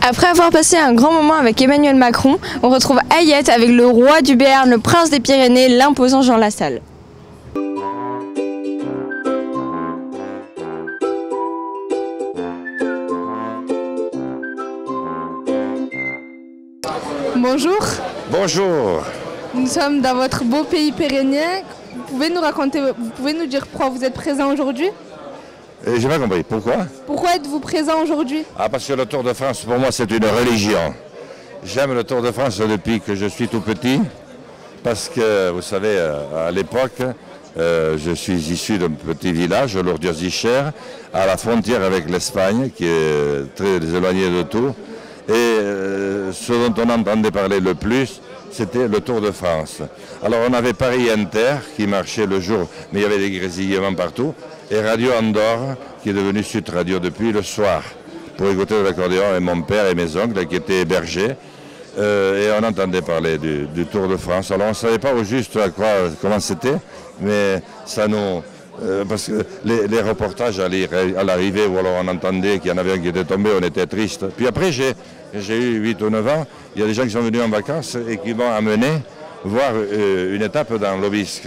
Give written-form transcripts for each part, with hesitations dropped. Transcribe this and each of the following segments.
Après avoir passé un grand moment avec Emmanuel Macron, on retrouve Hayet avec le roi du Béarn, le prince des Pyrénées, l'imposant Jean Lassalle. Bonjour. Bonjour. Nous sommes dans votre beau pays pyrénéen. Vous pouvez nous dire pourquoi vous êtes présent aujourd'hui? J'ai pas compris. Pourquoi? Pourquoi êtes-vous présent aujourd'hui? Ah, parce que le Tour de France, pour moi, c'est une religion. J'aime le Tour de France depuis que je suis tout petit. Parce que, vous savez, à l'époque, je suis issu d'un petit village, Lourdes-Ichères, à la frontière avec l'Espagne, qui est très éloignée de tout. Et ce dont on entendait parler le plus, c'était le Tour de France. Alors on avait Paris Inter qui marchait le jour, mais il y avait des grésillements partout, et Radio Andorre qui est devenu Sud Radio depuis le soir, pour écouter de l'accordéon, et mon père et mes oncles qui étaient bergers, et on entendait parler du Tour de France. Alors on ne savait pas au juste comment c'était, mais ça nous... parce que les reportages à l'arrivée, où alors on entendait qu'il y en avait un qui était tombé, on était triste. Puis après, j'ai eu 8 ou 9 ans, il y a des gens qui sont venus en vacances et qui m'ont amené voir une étape dans l'Aubisque.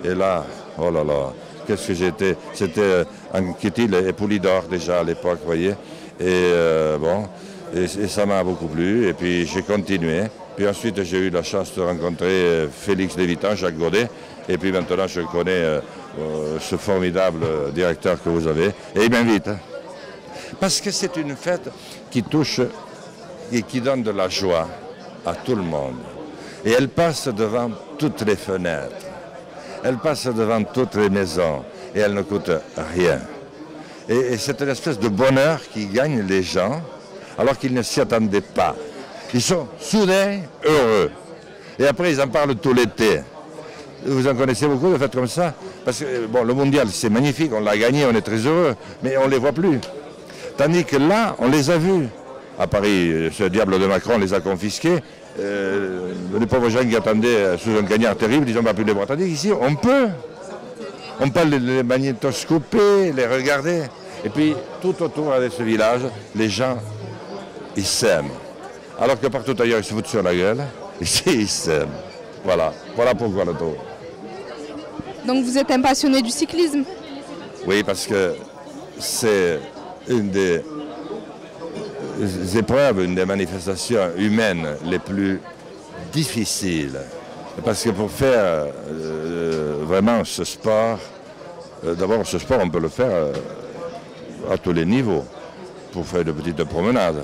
Et là, oh là là, qu'est-ce que j'étais. C'était Anquetil et Poulidor déjà à l'époque, vous voyez. Et bon, et ça m'a beaucoup plu. Et puis j'ai continué. Puis ensuite, j'ai eu la chance de rencontrer Félix Lévitan, Jacques Godet. Et puis maintenant, je connais ce formidable directeur que vous avez. Et il m'invite. Parce que c'est une fête qui touche et qui donne de la joie à tout le monde. Et elle passe devant toutes les fenêtres. Elle passe devant toutes les maisons. Et elle ne coûte rien. Et c'est une espèce de bonheur qui gagne les gens alors qu'ils ne s'y attendaient pas. Ils sont soudain heureux. Et après, ils en parlent tout l'été. Vous en connaissez beaucoup de fêtes comme ça? Parce que bon, le mondial, c'est magnifique, on l'a gagné, on est très heureux, mais on ne les voit plus. Tandis que là, on les a vus. À Paris, ce diable de Macron les a confisqués. Les pauvres gens qui attendaient sous un cagnard terrible, ils n'ont pas pu les voir. Tandis qu'ici, on peut. On peut les magnétoscoper, les regarder. Et puis, tout autour de ce village, les gens, ils s'aiment. Alors que partout ailleurs, ils se foutent sur la gueule. Ici, ils s'aiment. Voilà. Voilà pourquoi le Tour. Donc vous êtes un passionné du cyclisme? Oui, parce que c'est une des épreuves, une des manifestations humaines les plus difficiles. Parce que pour faire vraiment ce sport, d'abord ce sport on peut le faire à tous les niveaux. Pour faire de petites promenades,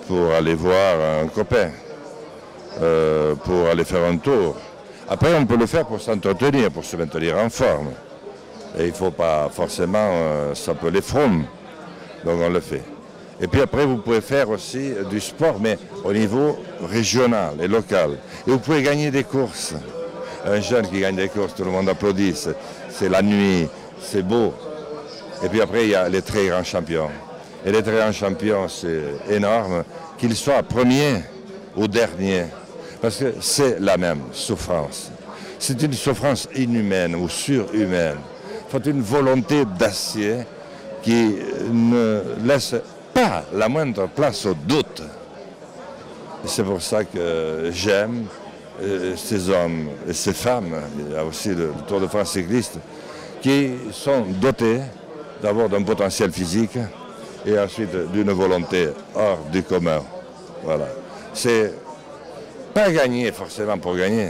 pour aller voir un copain, pour aller faire un tour. Après on peut le faire pour s'entretenir, pour se maintenir en forme. Et il ne faut pas forcément s'appeler Fromm, donc on le fait. Et puis après, vous pouvez faire aussi du sport, mais au niveau régional et local. Et vous pouvez gagner des courses. Un jeune qui gagne des courses, tout le monde applaudit. C'est la nuit, c'est beau. Et puis après, il y a les très grands champions. Et les très grands champions, c'est énorme, qu'ils soient premiers ou derniers. Parce que c'est la même souffrance. C'est une souffrance inhumaine ou surhumaine. Il faut une volonté d'acier qui ne laisse pas la moindre place au doute. C'est pour ça que j'aime ces hommes et ces femmes, il y a aussi le Tour de France cycliste, qui sont dotés d'abord d'un potentiel physique et ensuite d'une volonté hors du commun. Voilà. C'est pas gagner forcément pour gagner,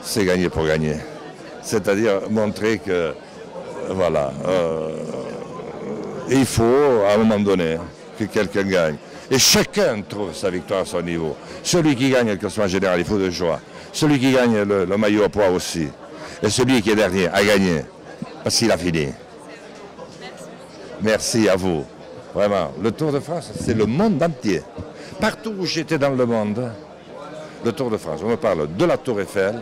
c'est gagner pour gagner. C'est-à-dire montrer que, voilà, il faut, à un moment donné, que quelqu'un gagne. Et chacun trouve sa victoire à son niveau. Celui qui gagne le classement général, il faut de joie. Celui qui gagne le maillot à poids aussi. Et celui qui est dernier a gagné. Parce qu'il a fini. Merci à vous. Vraiment, le Tour de France, c'est le monde entier. Partout où j'étais dans le monde, le Tour de France. On me parle de la Tour Eiffel,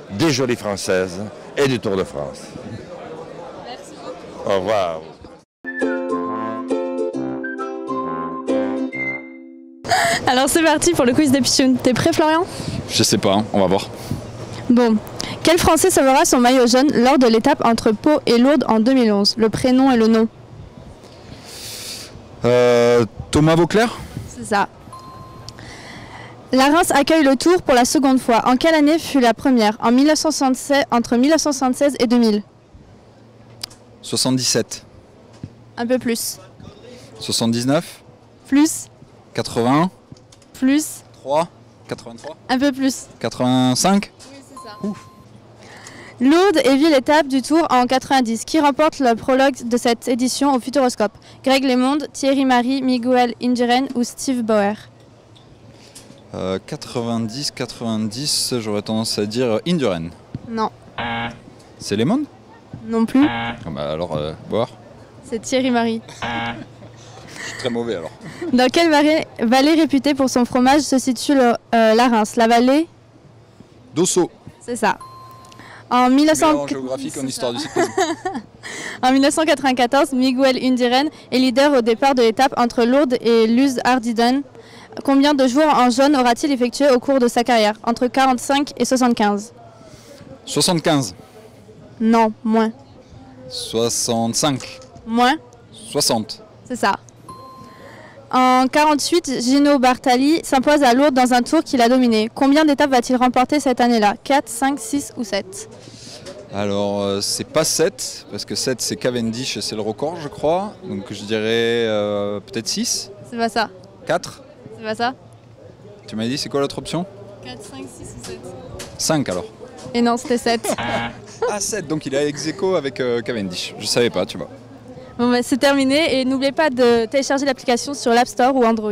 des Jolies Françaises et du Tour de France. Merci beaucoup. Au revoir. Alors c'est parti pour le quiz de Pichoun. T'es prêt, Florian? Je sais pas, on va voir. Bon. Quel Français sauvera son maillot jaune lors de l'étape entre Pau et Lourdes en 2011? Le prénom et le nom. Thomas Vauclair? C'est ça. La Reims accueille le Tour pour la seconde fois. En quelle année fut la première? En 1976, entre 1976 et 2000. 77. Un peu plus. 79. Plus. 80. Plus. 3. 83. Un peu plus. 85. Oui, c'est ça. Lourdes est ville étape du Tour en 90. Qui remporte le prologue de cette édition au Futuroscope? Greg LeMond, Thierry Marie, Miguel Indurain ou Steve Bauer? 90, j'aurais tendance à dire Indurain. Non. C'est LeMond? Non plus. Ah bah alors, Bauer. C'est Thierry Marie. Je suis très mauvais alors. Dans quelle vallée réputée pour son fromage se situe la Reims? La vallée? Dosso. C'est ça. En géographique, en histoire du cyclisme. En 1994, Miguel Indurain est leader au départ de l'étape entre Lourdes et Luz-Ardiden. Combien de jours en jaune aura-t-il effectué au cours de sa carrière? Entre 45 et 75. 75. Non, moins. 65. Moins, 60. c'est ça. En 48, Gino Bartali s'impose à Lourdes dans un tour qu'il a dominé. Combien d'étapes va-t-il remporter cette année-là? 4, 5, 6 ou 7? Alors, c'est pas 7, parce que 7 c'est Cavendish et c'est le record, je crois. Donc je dirais peut-être 6. C'est pas ça. 4. C'est pas ça. Tu m'as dit, c'est quoi l'autre option? 4, 5, 6 ou 7. 5 alors. Et non, c'était 7. Ah, 7, donc il est ex aequo avec Cavendish. Je savais pas, tu vois. Bon, bah, c'est terminé et n'oubliez pas de télécharger l'application sur l'App Store ou Android.